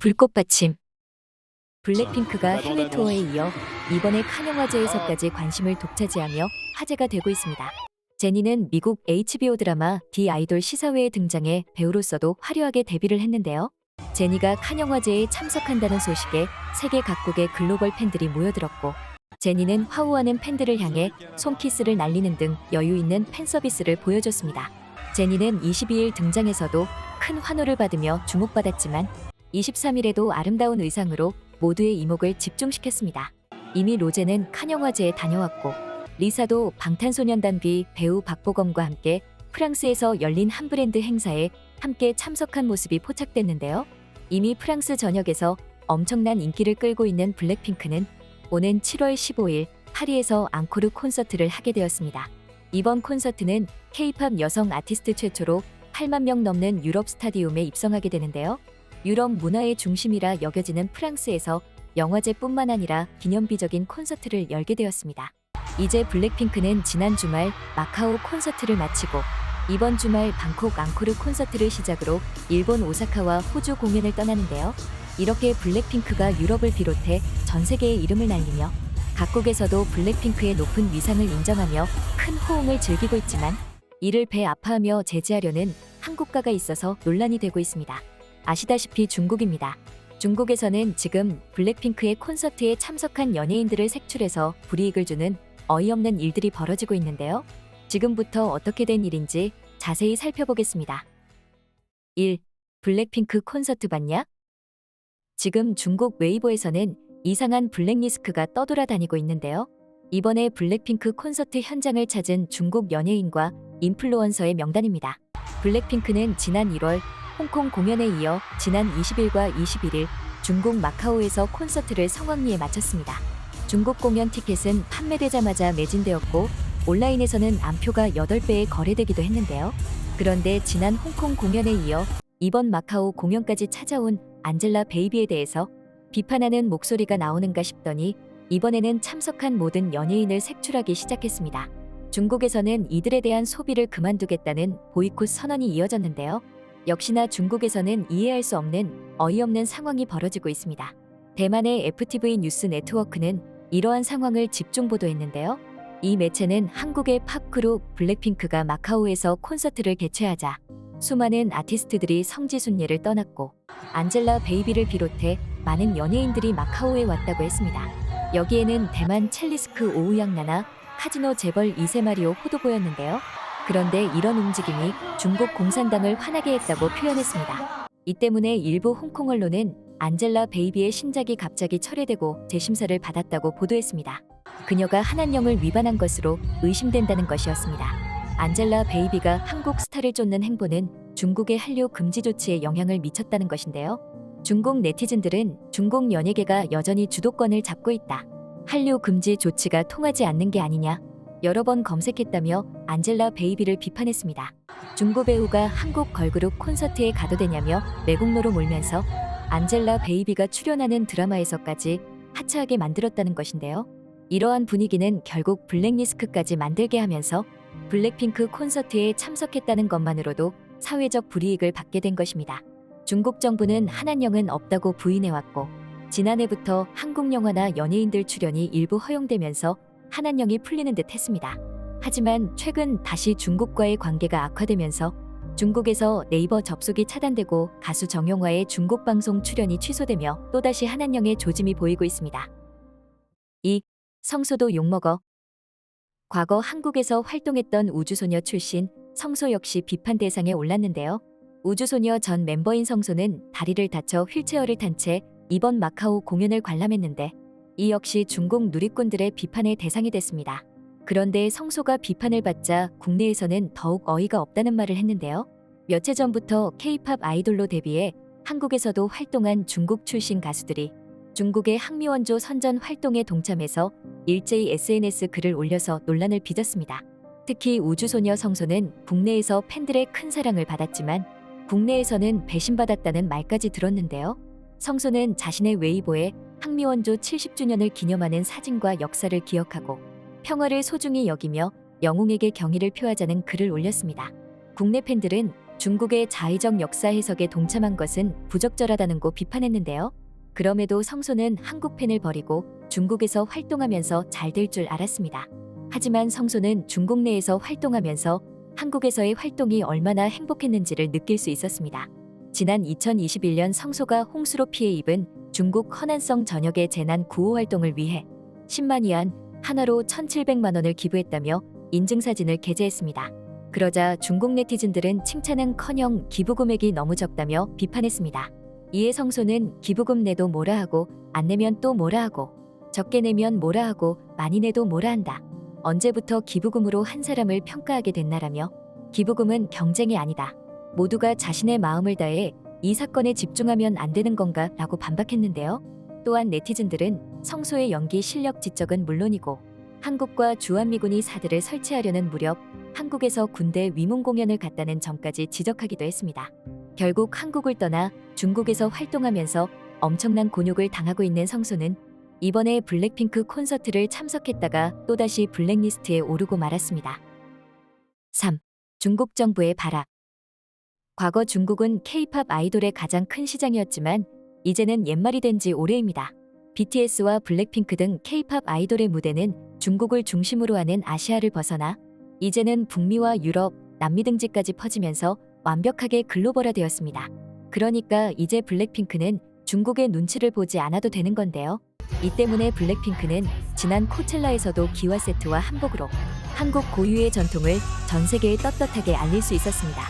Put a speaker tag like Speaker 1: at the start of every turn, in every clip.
Speaker 1: 불꽃 받침. 블랙핑크가 해외 투어에 이어 이번에 칸 영화제에서까지 관심을 독차지하며 화제가 되고 있습니다. 제니는 미국 HBO 드라마 디 아이돌 시사회에 등장해 배우로서도 화려하게 데뷔를 했는데요. 제니가 칸 영화제에 참석한다는 소식에 세계 각국의 글로벌 팬들이 모여들었고, 제니는 화우하는 팬들을 향해 손키스를 날리는 등 여유 있는 팬 서비스를 보여줬습니다. 제니는 22일 등장에서도 큰 환호를 받으며 주목받았지만 23일에도 아름다운 의상으로 모두의 이목을 집중시켰습니다. 이미 로제는 칸 영화제에 다녀왔고, 리사도 방탄소년단 배우 박보검과 함께 프랑스에서 열린 한 브랜드 행사에 함께 참석한 모습이 포착됐는데요. 이미 프랑스 전역에서 엄청난 인기를 끌고 있는 블랙핑크는 오는 7월 15일 파리에서 앙코르 콘서트를 하게 되었습니다. 이번 콘서트는 K-팝 여성 아티스트 최초로 8만 명 넘는 유럽 스타디움에 입성하게 되는데요. 유럽 문화의 중심이라 여겨지는 프랑스에서 영화제뿐만 아니라 기념비적인 콘서트를 열게 되었습니다. 이제 블랙핑크는 지난 주말 마카오 콘서트를 마치고 이번 주말 방콕 앙코르 콘서트를 시작으로 일본 오사카와 호주 공연을 떠나는데요. 이렇게 블랙핑크가 유럽을 비롯해 전 세계에 이름을 날리며 각국에서도 블랙핑크의 높은 위상을 인정하며 큰 호응을 즐기고 있지만, 이를 배아파하며 제지하려는 한국가가 있어서 논란이 되고 있습니다. 아시다시피 중국입니다. 중국에서는 지금 블랙핑크의 콘서트에 참석한 연예인들을 색출해서 불이익을 주는 어이없는 일들이 벌어지고 있는데요. 지금부터 어떻게 된 일인지 자세히 살펴보겠습니다. 1. 블랙핑크 콘서트 봤냐? 지금 중국 웨이보에서는 이상한 블랙리스트가 떠돌아다니고 있는데요. 이번에 블랙핑크 콘서트 현장을 찾은 중국 연예인과 인플루언서의 명단입니다. 블랙핑크는 지난 1월 홍콩 공연에 이어 지난 20일과 21일 중국 마카오에서 콘서트를 성황리에 마쳤습니다. 중국 공연 티켓은 판매되자마자 매진되었고, 온라인에서는 암표가 8배에 거래되기도 했는데요. 그런데 지난 홍콩 공연에 이어 이번 마카오 공연까지 찾아온 안젤라 베이비에 대해서 비판하는 목소리가 나오는가 싶더니 이번에는 참석한 모든 연예인을 색출하기 시작했습니다. 중국에서는 이들에 대한 소비를 그만두겠다는 보이콧 선언이 이어졌는데요. 역시나 중국에서는 이해할 수 없는 어이없는 상황이 벌어지고 있습니다. 대만의 FTV 뉴스 네트워크는 이러한 상황을 집중 보도했는데요. 이 매체는 한국의 팝그룹 블랙핑크가 마카오에서 콘서트를 개최하자 수많은 아티스트들이 성지순례를 떠났고 안젤라 베이비를 비롯해 많은 연예인들이 마카오에 왔다고 했습니다. 여기에는 대만 첼리스크 오우양나나 카지노 재벌 이세마리오 호도 보였는데요. 그런데 이런 움직임이 중국 공산당을 화나게 했다고 표현했습니다. 이 때문에 일부 홍콩 언론은 안젤라 베이비의 신작이 갑자기 철회되고 재심사를 받았다고 보도했습니다. 그녀가 한한령을 위반한 것으로 의심된다는 것이었습니다. 안젤라 베이비가 한국 스타를 쫓는 행보는 중국의 한류 금지 조치에 영향을 미쳤다는 것인데요. 중국 네티즌들은 중국 연예계가 여전히 주도권을 잡고 있다, 한류 금지 조치가 통하지 않는 게 아니냐, 여러 번 검색했다며 안젤라 베이비를 비판했습니다. 중고 배우가 한국 걸그룹 콘서트에 가도 되냐며 매국노로 몰면서 안젤라 베이비가 출연하는 드라마에서까지 하차하게 만들었다는 것인데요. 이러한 분위기는 결국 블랙리스트까지 만들게 하면서 블랙핑크 콘서트에 참석했다는 것만으로도 사회적 불이익을 받게 된 것입니다. 중국 정부는 한한령은 없다고 부인해왔고, 지난해부터 한국 영화나 연예인들 출연이 일부 허용되면서 한한령이 풀리는 듯 했습니다. 하지만 최근 다시 중국과의 관계가 악화되면서 중국에서 네이버 접속이 차단되고 가수 정용화의 중국 방송 출연이 취소되며 또다시 한한령의 조짐이 보이고 있습니다. 2. 성소도 욕먹어. 과거 한국에서 활동했던 우주소녀 출신 성소 역시 비판 대상에 올랐는데요. 우주소녀 전 멤버인 성소는 다리를 다쳐 휠체어를 탄 채 이번 마카오 공연을 관람했는데, 이 역시 중국 누리꾼들의 비판의 대상이 됐습니다. 그런데 성소가 비판을 받자 국내에서는 더욱 어이가 없다는 말을 했는데요. 며칠 전부터 K-팝 아이돌로 데뷔해 한국에서도 활동한 중국 출신 가수들이 중국의 항미원조 선전 활동에 동참해서 일제히 SNS 글을 올려서 논란을 빚었습니다. 특히 우주소녀 성소는 국내에서 팬들의 큰 사랑을 받았지만 국내에서는 배신받았다는 말까지 들었는데요. 성소는 자신의 웨이보에 항미원조 70주년을 기념하는 사진과 역사를 기억하고 평화를 소중히 여기며 영웅에게 경의를 표하자는 글을 올렸습니다. 국내 팬들은 중국의 자의적 역사 해석에 동참한 것은 부적절하다는 고 비판했는데요. 그럼에도 성소는 한국 펜을 버리고 중국에서 활동하면서 잘 될 줄 알았습니다. 하지만 성소는 중국 내에서 활동하면서 한국에서의 활동이 얼마나 행복했는지를 느낄 수 있었습니다. 지난 2021년 성소가 홍수로 피해 입은 중국 허난성 전역의 재난 구호 활동을 위해 10만 위안, 하나로 1,700만 원을 기부했다며 인증사진을 게재했습니다. 그러자 중국 네티즌들은 칭찬은커녕 기부 금액이 너무 적다며 비판했습니다. 이에 성소는 기부금 내도 뭐라 하고 안 내면 또 뭐라 하고 적게 내면 뭐라 하고 많이 내도 뭐라 한다. 언제부터 기부금으로 한 사람을 평가하게 됐나라며 기부금은 경쟁이 아니다. 모두가 자신의 마음을 다해 이 사건에 집중하면 안 되는 건가 라고 반박했는데요. 또한 네티즌들은 성소의 연기 실력 지적은 물론이고 한국과 주한미군이 사드를 설치하려는 무렵 한국에서 군대 위문 공연을 갔다는 점까지 지적하기도 했습니다. 결국 한국을 떠나 중국에서 활동하면서 엄청난 곤욕을 당하고 있는 성소는 이번에 블랙핑크 콘서트를 참석했다가 또다시 블랙리스트에 오르고 말았습니다. 3. 중국 정부의 발악. 과거 중국은 K-팝 아이돌의 가장 큰 시장이었지만 이제는 옛말이 된 지 오래입니다. BTS와 블랙핑크 등 K-팝 아이돌의 무대는 중국을 중심으로 하는 아시아를 벗어나 이제는 북미와 유럽, 남미 등지까지 퍼지면서 완벽하게 글로벌화되었습니다. 그러니까 이제 블랙핑크는 중국의 눈치를 보지 않아도 되는 건데요. 이 때문에 블랙핑크는 지난 코첼라에서도 기와 세트와 한복으로 한국 고유의 전통을 전 세계에 떳떳하게 알릴 수 있었습니다.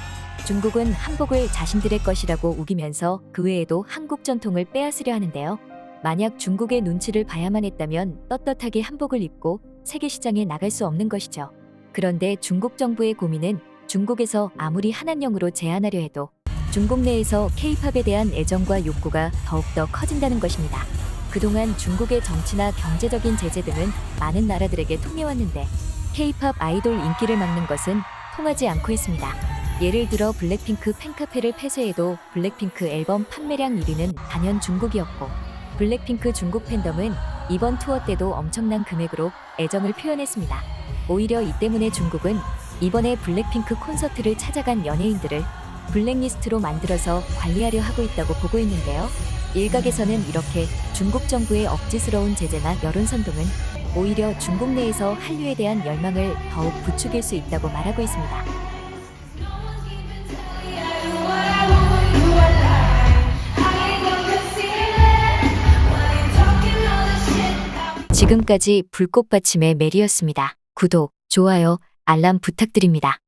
Speaker 1: 중국은 한복을 자신들의 것이라고 우기면서 그 외에도 한국 전통을 빼앗으려 하는데요. 만약 중국의 눈치를 봐야만 했다면 떳떳하게 한복을 입고 세계 시장에 나갈 수 없는 것이죠. 그런데 중국 정부의 고민은 중국에서 아무리 한한령으로 제한하려 해도 중국 내에서 K-팝에 대한 애정과 욕구가 더욱더 커진다는 것입니다. 그동안 중국의 정치나 경제적인 제재 등은 많은 나라들에게 통해왔는데 K-팝 아이돌 인기를 막는 것은 통하지 않고 있습니다. 예를 들어 블랙핑크 팬카페를 폐쇄해도 블랙핑크 앨범 판매량 1위는 단연 중국이었고 블랙핑크 중국 팬덤은 이번 투어 때도 엄청난 금액으로 애정을 표현했습니다. 오히려 이 때문에 중국은 이번에 블랙핑크 콘서트를 찾아간 연예인들을 블랙리스트로 만들어서 관리하려 하고 있다고 보고 있는데요. 일각에서는 이렇게 중국 정부의 억지스러운 제재나 여론선동은 오히려 중국 내에서 한류에 대한 열망을 더욱 부추길 수 있다고 말하고 있습니다. 지금까지 불꽃받침의 메리였습니다. 구독, 좋아요, 알람 부탁드립니다.